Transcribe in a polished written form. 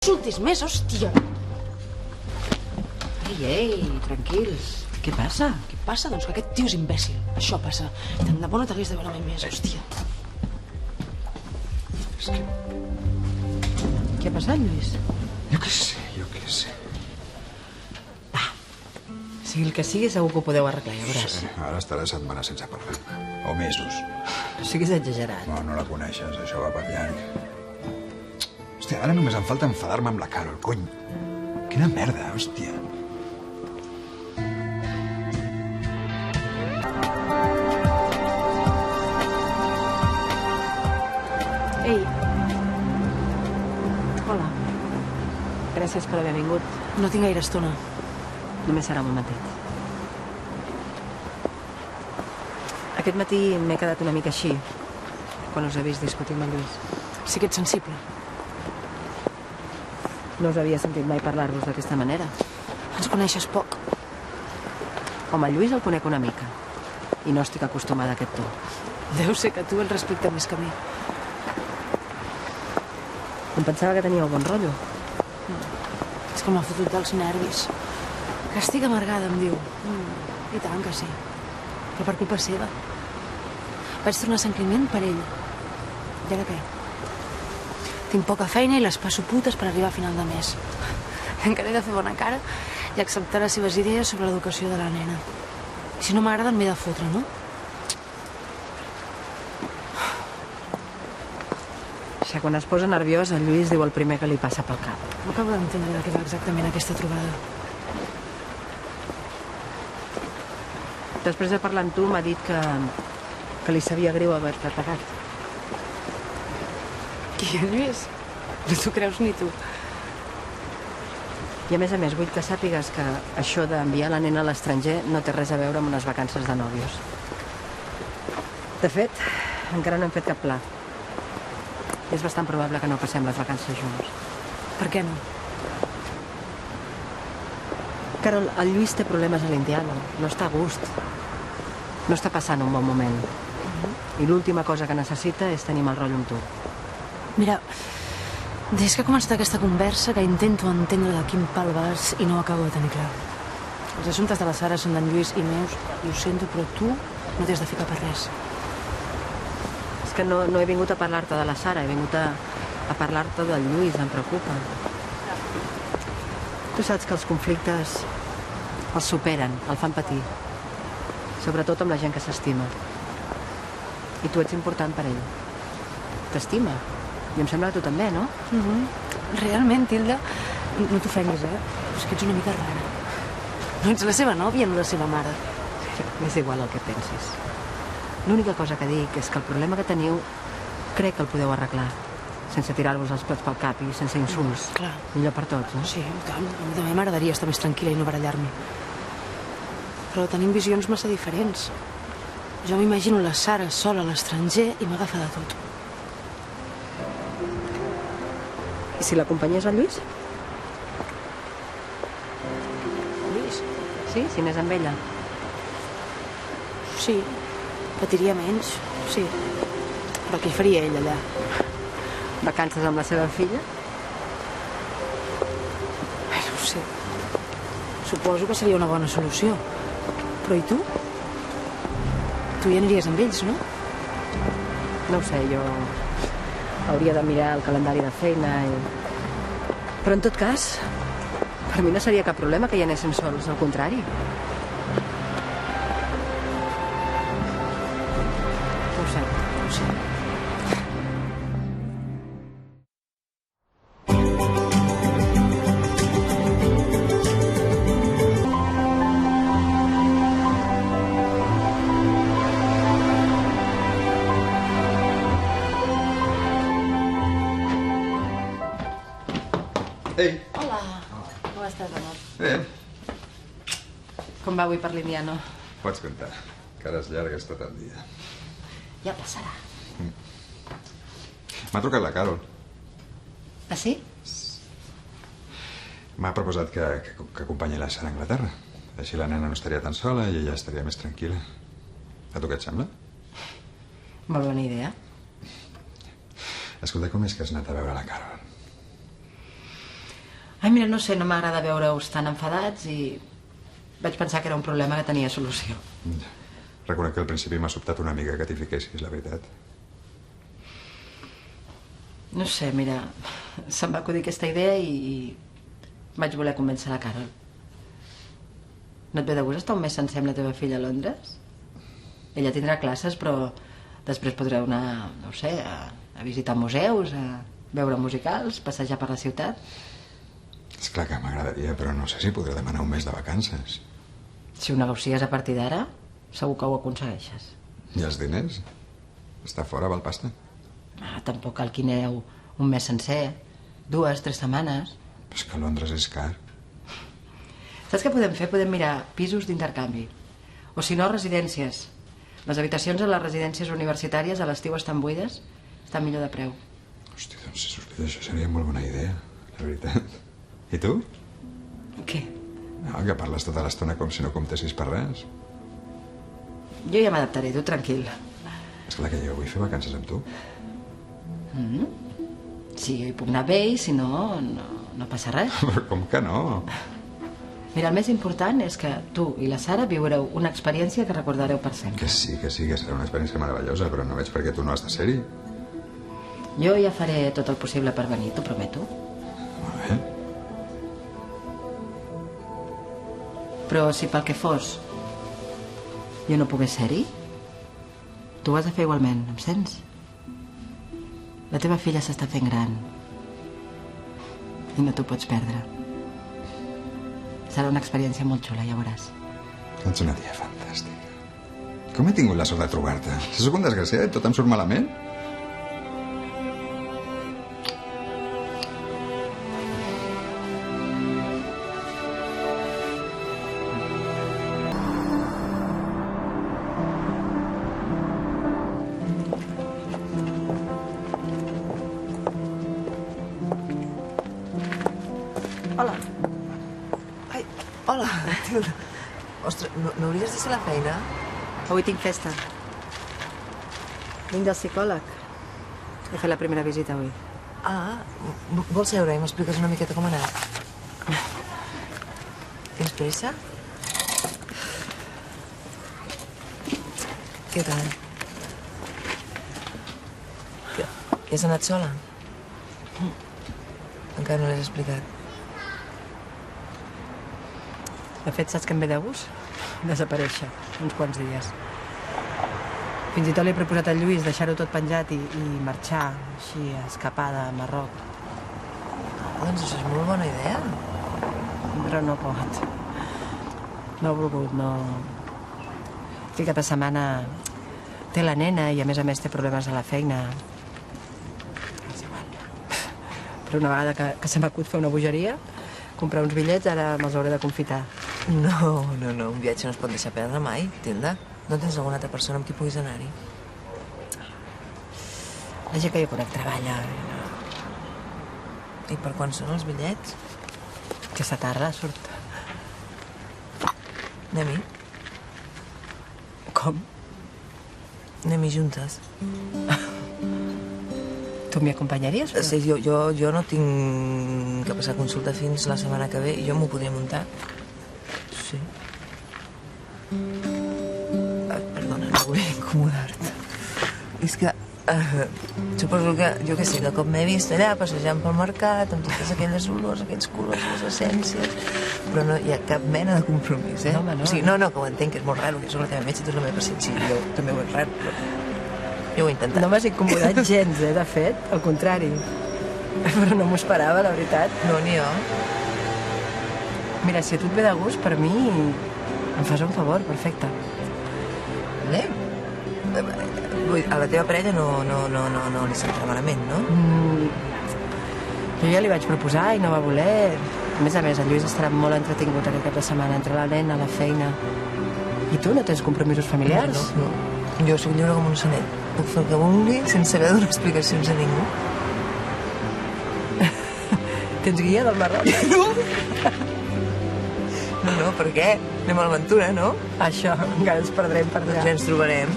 últims més, hòstia. Ei, tranquils. Què passa? Què passa? Doncs que aquest tio és imbècil. Això passa. Tant de bo no t'hagués de veure mai més, hòstia. És que... Què ha passat, Lluís? Jo què sé. Va, sigui el que sigui, segur que ho podeu arreglar, ja veuràs. Sí, ara estarà setmanes sense parlar-ne. O mesos. No siguis exagerat. No la coneixes, això va per llarg. Hòstia, ara només em falta enfadar-me amb la Carol, cony. Quina merda, hòstia. Ei. Hola. Gràcies per haver vingut. No tinc gaire estona. Només serà un momentet. Aquest matí m'he quedat una mica així, quan us he vist discutir amb en Lluís. Sí que ets sensible. No us havia sentit mai parlar-vos d'aquesta manera. Ens coneixes poc. Home, el Lluís el conec una mica. I no estic acostumada a aquest to. Deu ser que tu el respecta més que a mi. Em pensava que teníeu bon rotllo. És que m'ha fotut dels nervis. Que estic amargada, em diu. I tant que sí. Però per culpa seva. Vaig tornar a Sant Climent per ell. I ara què? Tinc poca feina i les passo putes per arribar a final de mes. Encara he de fer bona cara i acceptar les seves idees sobre l'educació de la nena. I si no m'agraden, m'he de fotre, no? O sigui, quan es posa nerviós, el Lluís diu el primer que li passa pel cap. No acabo d'entendre de què va exactament aquesta trobada. Després de parlar amb tu, m'ha dit que li sabia greu haver-te atacat. Qui, en Lluís? No t'ho creus ni tu. I a més, vull que sàpigues que això d'enviar la nena a l'estranger no té res a veure amb unes vacances de nòvios. De fet, encara no hem fet cap pla. És bastant probable que no passem les vacances junts. Per què no? Carol, el Lluís té problemes a l'Indiana. No està a gust. No està passant un bon moment. I l'última cosa que necessita és tenir mal rotllo amb tu. Mira, des que ha començat aquesta conversa que intento entendre de quin pal vas i no ho acabo de tenir clar. Els assumptes de la Sara són d'en Lluís i meus, i ho sento, però tu no t'has de ficar per res. És que no he vingut a parlar-te de la Sara, he vingut a parlar-te del Lluís, em preocupa. Tu saps que els conflictes els superen, el fan patir. Sobretot amb la gent que s'estima. I tu ets important per ell. T'estima. I em sembla que tu també, no? Realment, Tilda, no t'ofenguis, és que ets una mica rara. No ets la seva nòvia, no la seva mare. M'és igual el que pensis. L'única cosa que dic és que el problema que teniu crec que el podeu arreglar, sense tirar-vos els plats pel cap i sense insults. Clar. Millor per tots, no? Sí, tant. A mi també m'agradaria estar més tranquil·la i no barallar-me. Però tenim visions massa diferents. Jo m'imagino la Sara sola a l'estranger i m'agafa de tot. I si l'acompanyés el Lluís? Lluís? Sí, si anés amb ella. Sí, patiria menys, sí. Però què hi faria ell allà? Vacances amb la seva filla? No ho sé. Suposo que seria una bona solució. Però i tu? Tu hi aniries amb ells, no? No ho sé, jo hauria de mirar el calendari de feina i... Però en tot cas, per mi no seria cap problema que hi anessin sols, al contrari. No ho sé. Ei. Hola. Com estàs, amor? Bé. Com va avui per l'Indiano? Pots contar. Cares llargues tot el dia. Ja passarà. M'ha trucat la Carol. Ah, sí? M'ha proposat que acompanyi la Sara a Anglaterra. Així la nena no estaria tan sola i ella estaria més tranquil·la. A tu què et sembla? Molt bona idea. Escolta, com és que has anat a veure la Carol? Ai, mira, no sé, no m'agrada veure-us tan enfadats i vaig pensar que era un problema que tenia solució. Reconec que al principi m'ha sobtat una mica que t'hi fiquessis, la veritat. No sé, mira, se'm va acudir aquesta idea i vaig voler convèncer la Carol. No et ve de gust estar un mes sencer amb la teva filla a Londres? Ella tindrà classes, però després podreu anar, no ho sé, a visitar museus, a veure musicals, passejar per la ciutat. És clar que m'agradaria, però no sé si podré demanar un mes de vacances. Si ho negocies a partir d'ara, segur que ho aconsegueixes. I els diners? Estar fora val pasta? Tampoc cal que aneu un mes sencer, 2, 3 setmanes. Però és que Londres és car. Saps què podem fer? Podem mirar pisos d'intercanvi. O si no, residències. Les habitacions a les residències universitàries a l'estiu estan buides, estan millor de preu. Hòstia, doncs això seria molt bona idea, la veritat. I tu? Què? No, que parles tota l'estona com si no comptessis per res. Jo ja m'adaptaré, tu tranquil. És clar que jo vull fer vacances amb tu. Sí, jo hi puc anar bé i si no, no passa res. Però com que no? Mira, el més important és que tu i la Sara viureu una experiència que recordareu per sempre. Que sí, que serà una experiència meravellosa, però no veig per què tu no has de ser-hi. Jo ja faré tot el possible per venir, t'ho prometo. Molt bé. Però si pel que fos jo no pogués ser-hi, tu ho has de fer igualment, em sents? La teva filla s'està fent gran i no t'ho pots perdre. Serà una experiència molt xula, ja veuràs. Ets una tia fantàstica. Com he tingut la sort de trobar-te? Si sóc un desgraciat i tot em surt malament? Hola. Ai, hola, Tilda. Ostres, no hauries de ser a la feina? Avui tinc festa. Vinc del psicòleg. He fet la primera visita avui. Vols seure i m'expliques una miqueta com ha anat? Tens pressa? Què tal? Que has anat sola? Encara no l'has explicat. De fet, saps que em ve de gust? Desaparèixer, uns quants dies. Fins i tot li he proposat al Lluís deixar-ho tot penjat i marxar, així, escapada a Marroc. Doncs això és molt bona idea. Però no pot. No ha volgut, no... Aquest cap de setmana té la nena i a més té problemes a la feina. És igual. Però una vegada que se m'acut fer una bogeria, comprar uns bitllets, ara me'ls hauré de confitar. No, un viatge no es pot deixar perdre mai, Tilda. No tens alguna altra persona amb qui puguis anar-hi? La gent que jo conec treballa. I per quan són els bitllets? Aquesta tarda surt. Anem-hi. Com? Anem-hi juntes. Tu m'hi acompanyaries? Però... Sí, jo no tinc que passar consulta fins la setmana que ve i jo m'ho podria muntar. Sí. Perdona, no volia incomodar-te. És que suposo que, jo què sé, de cop m'he vist allà passejant pel mercat amb totes aquelles olors, aquells colors, les essències, però no hi ha cap mena de compromís, eh? No, home, no. O sigui, no, que ho entenc, que és molt raro, que soc la teva metge i tu és la meva pacient. Sí, jo també ho és raro, però jo ho he intentat. No m'has incomodat gens, de fet, al contrari. Però no m'ho esperava, la veritat. No, ni jo. Mira, si a tu et ve de gust, per mi em fas un favor, perfecte. Anem. A la teva parella no li sentirà malament, no? Jo ja li vaig proposar i no va voler. A més, el Lluís estarà molt entretingut aquest cap de setmana entre la nena, la feina. I tu no tens compromisos familiars? No. Jo soc lliure com un sonet. Puc fer el que vulgui sense haver de donar explicacions a ningú. Tens guia del Marroc? No, per què? Anem a l'aventura, no? Això, encara ens perdrem per allà. Doncs ens trobarem.